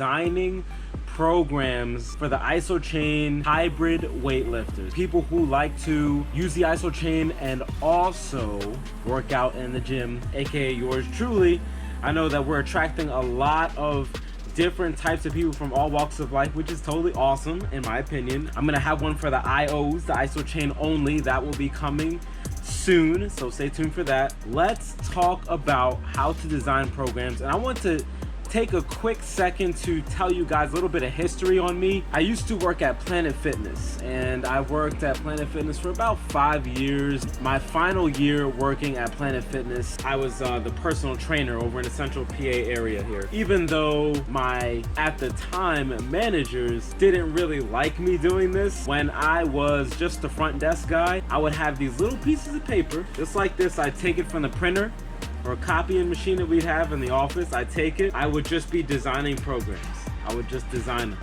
designing programs for the Isochain hybrid weightlifters, people who like to use the Isochain and also work out in the gym, aka yours truly. I know that we're attracting a lot of different types of people from all walks of life, which is totally awesome in my opinion. I'm gonna have one for the IOs, the Isochain only. That will be coming soon, so stay tuned for that. Let's talk about how to design programs, and I want to take a quick second to tell you guys a little bit of history on me. I used to work at Planet Fitness, and I worked at Planet Fitness for about 5 years. My final year working at Planet Fitness, I was the personal trainer over in the central PA area here. Even though my, at the time, managers didn't really like me doing this, when I was just the front desk guy, I would have these little pieces of paper, just like this. I'd take it from the printer, or a copying machine that we have in the office. I take it, I would just be designing programs. I would just design them.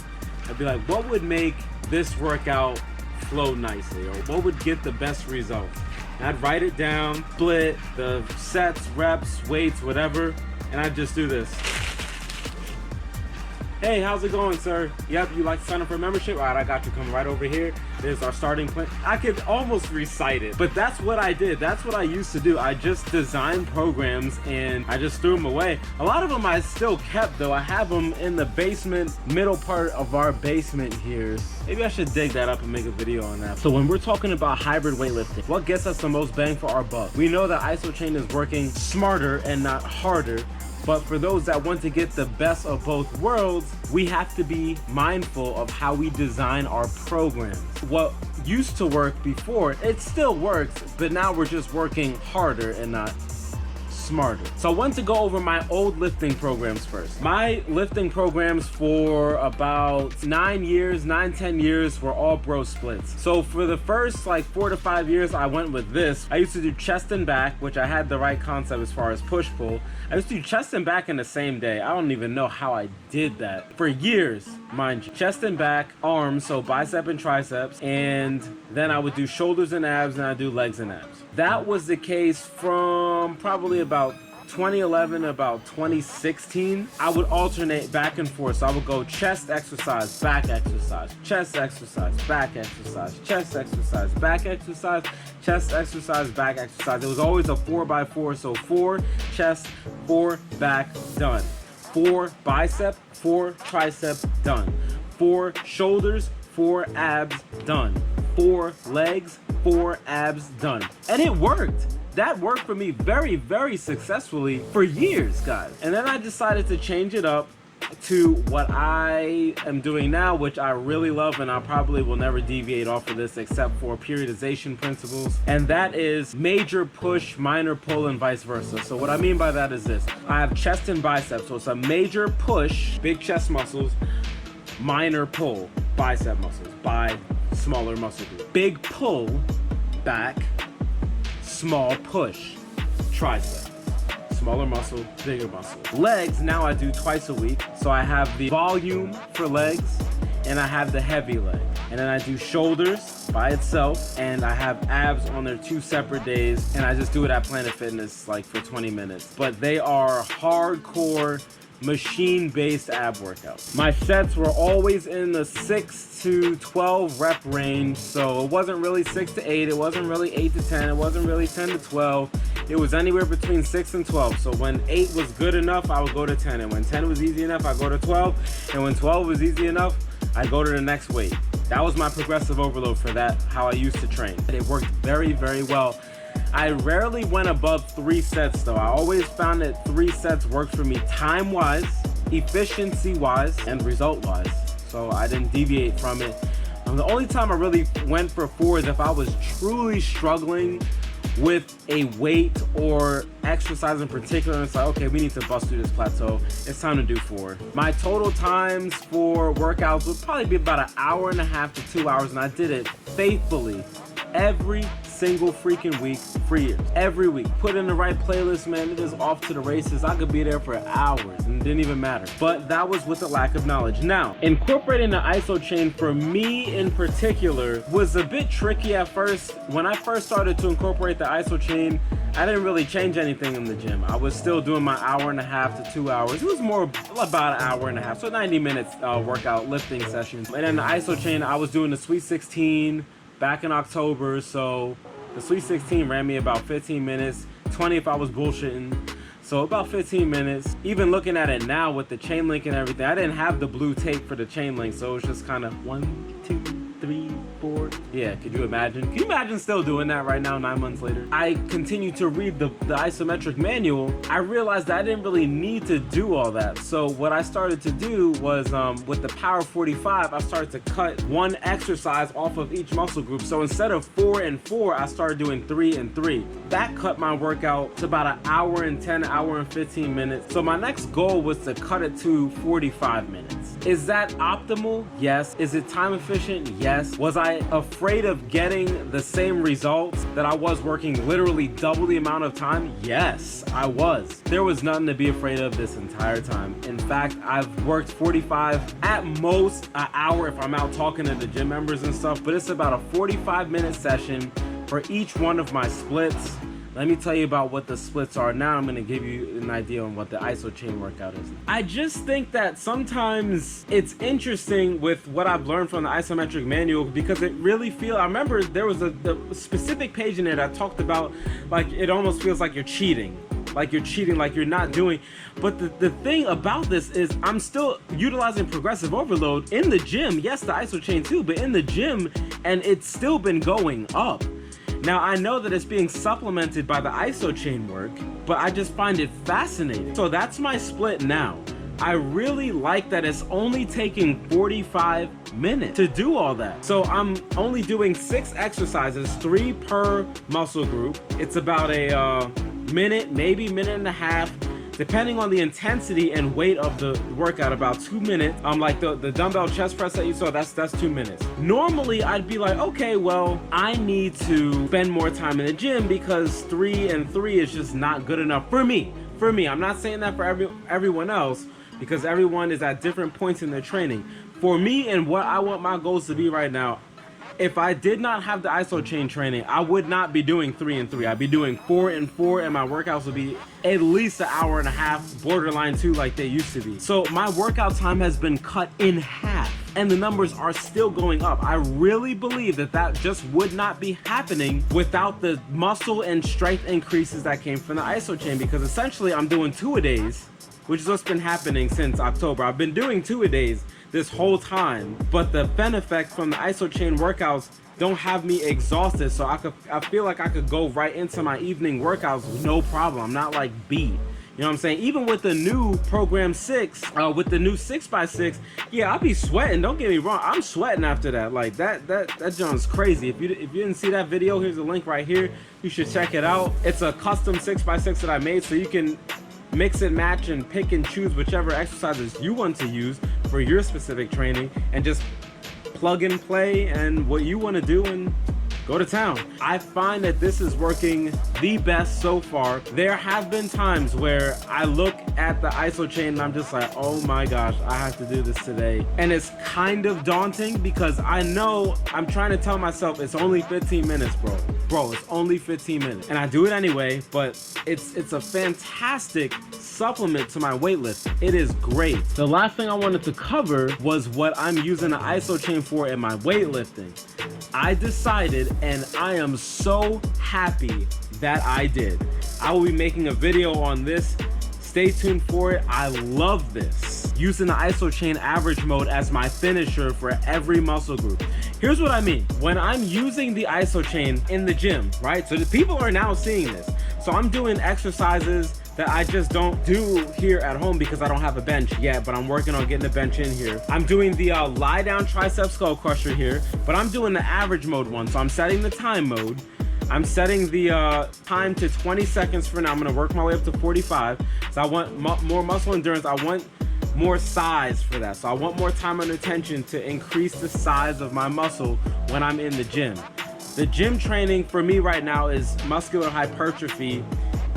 I'd be like, what would make this workout flow nicely? Or what would get the best results? And I'd write it down, split the sets, reps, weights, whatever, and I'd just do this. Hey, how's it going, sir? Yep, you like to sign up for a membership? All right, I got you. Come right over here. There's our starting plan. I could almost recite it, but that's what I did. That's what I used to do. I just designed programs and I just threw them away. A lot of them I still kept though. I have them in the basement, middle part of our basement here. Maybe I should dig that up and make a video on that. So when we're talking about hybrid weightlifting, what gets us the most bang for our buck? We know that Isochain is working smarter and not harder. But for those that want to get the best of both worlds, we have to be mindful of how we design our programs. What used to work before, it still works, but now we're just working harder and not smarter. So I want to go over my old lifting programs first. My lifting programs for about 10 years were all bro splits. So for the first like 4 to 5 years, I went with this. I used to do chest and back, which I had the right concept as far as push pull. I used to do chest and back in the same day. I don't even know how I did that. For years, mind you. Chest and back, arms, so bicep and triceps, and then I would do shoulders and abs, and I'd do legs and abs. That was the case from probably about 2011 to about 2016. I would alternate back and forth. So I would go chest exercise, back exercise, chest exercise, back exercise, chest exercise, back exercise, chest exercise, back exercise. It was always a 4x4. So 4 chest, 4 back, done. 4 bicep, 4 tricep, done. 4 shoulders, 4 abs, done. 4 legs, 4 abs, done. And it worked. That worked for me very, very successfully for years, guys. And then I decided to change it up to what I am doing now, which I really love, and I probably will never deviate off of this except for periodization principles. And that is major push, minor pull, and vice versa. So what I mean by that is this. I have chest and biceps. So it's a major push, big chest muscles, minor pull, bicep muscles, by smaller muscle group. Big pull, back, small push, tricep. Smaller muscle, bigger muscle. Legs, now I do twice a week. So I have the volume for legs and I have the heavy leg. And then I do shoulders by itself and I have abs on their 2 separate days. And I just do it at Planet Fitness like for 20 minutes. But they are hardcore machine-based ab workouts. My sets were always in the 6 to 12 rep range, so it wasn't really 6 to 8, it wasn't really 8 to 10, it wasn't really 10 to 12. It was anywhere between 6 and 12. So when 8 was good enough, I would go to 10, and when 10 was easy enough, I go to 12, and when 12 was easy enough, I go to the next weight. That was my progressive overload for that, how I used to train. It worked very, very well. I rarely went above 3 sets though. I always found that 3 sets worked for me time-wise, efficiency-wise, and result-wise. So I didn't deviate from it. The only time I really went for 4 is if I was truly struggling with a weight or exercise in particular, and it's like, okay, we need to bust through this plateau. It's time to do 4. My total times for workouts would probably be about 1.5 to 2 hours, and I did it faithfully every single freaking week for years. Every week. Put in the right playlist, man, it is off to the races. I could be there for hours and it didn't even matter. But that was with the lack of knowledge. Now, incorporating the Isochain for me in particular was a bit tricky at first. When I first started to incorporate the Isochain, I didn't really change anything in the gym. I was still doing my hour and a half to 2 hours. It was more about an hour and a half, so 90 minutes workout lifting sessions. And then the Isochain, I was doing the Sweet 16 back in October, so the Sweet 16 ran me about 15 minutes, 20 if I was bullshitting. So about 15 minutes. Even looking at it now with the chain link and everything, I didn't have the blue tape for the chain link, so it was just kind of 1, 2, 3, 4. Yeah, could you imagine? Can you imagine still doing that right now 9 months later? I continued to read the isometric manual. I realized that I didn't really need to do all that. So what I started to do was with the Power 45, I started to cut one exercise off of each muscle group. So instead of 4 and 4, I started doing 3 and 3. That cut my workout to about an hour and 10, hour and 15 minutes. So my next goal was to cut it to 45 minutes. Is that optimal? Yes. Is it time efficient? Yes. Was I afraid of getting the same results that I was working literally double the amount of time? Yes, I was. There was nothing to be afraid of this entire time. In fact, I've worked 45, at most an hour if I'm out talking to the gym members and stuff, but it's about a 45-minute session for each one of my splits. Let me tell you about what the splits are. Now I'm gonna give you an idea on what the Isochain workout is. I just think that sometimes it's interesting with what I've learned from the isometric manual, because it really I remember there was a specific page in there that talked about, like, it almost feels like you're cheating. Like you're not doing. But the thing about this is I'm still utilizing progressive overload in the gym. Yes, the Isochain too, but in the gym, and it's still been going up. Now, I know that it's being supplemented by the Isochain work, but I just find it fascinating. So that's my split now. I really like that it's only taking 45 minutes to do all that. So I'm only doing 6 exercises, 3 per muscle group. It's about a minute, maybe minute and a half, depending on the intensity and weight of the workout, about 2 minutes. Like the dumbbell chest press that you saw, that's 2 minutes. Normally I'd be like, okay, well, I need to spend more time in the gym because 3 and 3 is just not good enough for me. I'm not saying that for everyone else, because everyone is at different points in their training. For me and what I want my goals to be right now, if I did not have the Isochain training, I would not be doing 3 and 3. I'd be doing 4 and 4, and my workouts would be at least an hour and a half, borderline 2 like they used to be. So my workout time has been cut in half, and the numbers are still going up. I really believe that just would not be happening without the muscle and strength increases that came from the Isochain, because essentially I'm doing 2-a-days, which is what's been happening since October. I've been doing 2-a-days this whole time, but the benefit from the Isochain workouts don't have me exhausted, so I feel like I could go right into my evening workouts with no problem. I'm not like beat. You know what I'm saying? Even with the new program 6, with the new 6x6, yeah, I'll be sweating. Don't get me wrong, I'm sweating after that. Like that joint's crazy. If you didn't see that video, here's a link right here. You should check it out. It's a custom 6x6 that I made, so you can mix and match and pick and choose whichever exercises you want to use for your specific training, and just plug and play and what you want to do and go to town. I find that this is working the best so far. There have been times where I look at the Isochain and I'm just like, oh my gosh, I have to do this today. And it's kind of daunting because I know I'm trying to tell myself it's only 15 minutes, bro, it's only 15 minutes. And I do it anyway, but it's a fantastic supplement to my weightlifting. It is great. The last thing I wanted to cover was what I'm using the Isochain for in my weightlifting. I decided, and I am so happy that I did. I will be making a video on this. Stay tuned for it. I love this. Using the Isochain average mode as my finisher for every muscle group. Here's what I mean. When I'm using the Isochain in the gym, right? So the people are now seeing this. So I'm doing exercises that I just don't do here at home because I don't have a bench yet, but I'm working on getting a bench in here. I'm doing the lie down tricep skull crusher here, but I'm doing the average mode one. So I'm setting the time mode. I'm setting the time to 20 seconds for now. I'm gonna work my way up to 45. So I want more muscle endurance. I want more size for that. So I want more time under tension to increase the size of my muscle when I'm in the gym. The gym training for me right now is muscular hypertrophy,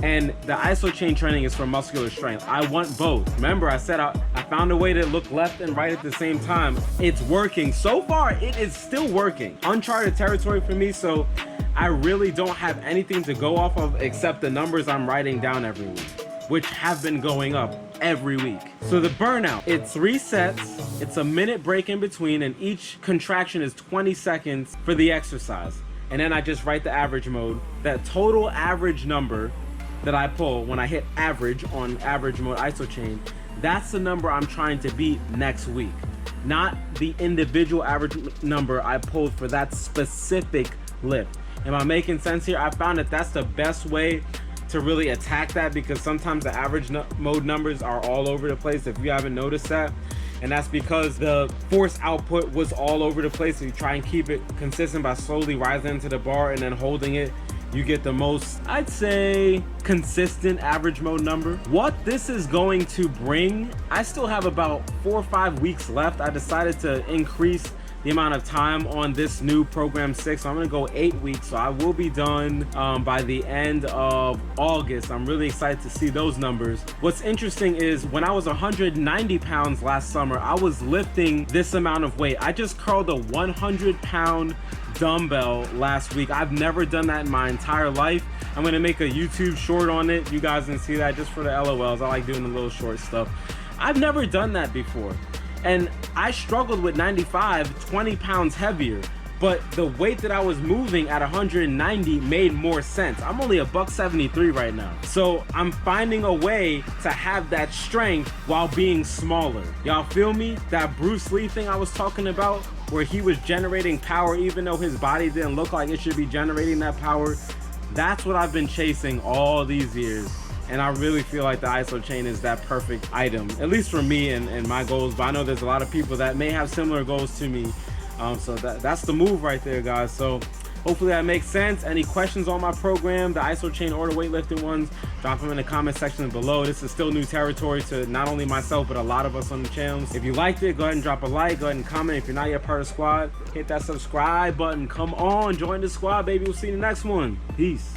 and the Isochain training is for muscular strength. I want both. Remember, I said I found a way to look left and right at the same time. It's working. So far, it is still working. Uncharted territory for me, so I really don't have anything to go off of except the numbers I'm writing down every week, which have been going up every week. So the burnout, it's 3 sets, it's a minute break in between, and each contraction is 20 seconds for the exercise. And then I just write the average mode. That total average number that I pull when I hit average on average mode Isochain, that's the number I'm trying to beat next week, not the individual average number I pulled for that specific lift. Am I making sense here? I found that that's the best way to really attack that, because sometimes the average mode numbers are all over the place, if you haven't noticed that. And that's because the force output was all over the place. So you try and keep it consistent by slowly rising into the bar and then holding it. You get the most, I'd say, consistent average mode number. What this is going to bring, I still have about 4 or 5 weeks left. I decided to increase the amount of time on this new program 6. So I'm gonna go 8 weeks. So I will be done by the end of August. I'm really excited to see those numbers. What's interesting is when I was 190 pounds last summer, I was lifting this amount of weight. I just curled a 100-pound dumbbell last week. I've never done that in my entire life. I'm gonna make a YouTube short on it. You guys can see that just for the LOLs. I like doing the little short stuff. I've never done that before. And I struggled with 95, 20 pounds heavier, but the weight that I was moving at 190 made more sense. I'm only $173 right now. So I'm finding a way to have that strength while being smaller. Y'all feel me? That Bruce Lee thing I was talking about, where he was generating power even though his body didn't look like it should be generating that power. That's what I've been chasing all these years. And I really feel like the Isochain is that perfect item, at least for me and my goals. But I know there's a lot of people that may have similar goals to me. So that's the move right there, guys. So hopefully that makes sense. Any questions on my program, the Isochain or the weightlifting ones, drop them in the comment section below. This is still new territory to not only myself, but a lot of us on the channels. If you liked it, go ahead and drop a like, go ahead and comment. If you're not yet part of the squad, hit that subscribe button. Come on, join the squad, baby. We'll see you in the next one. Peace.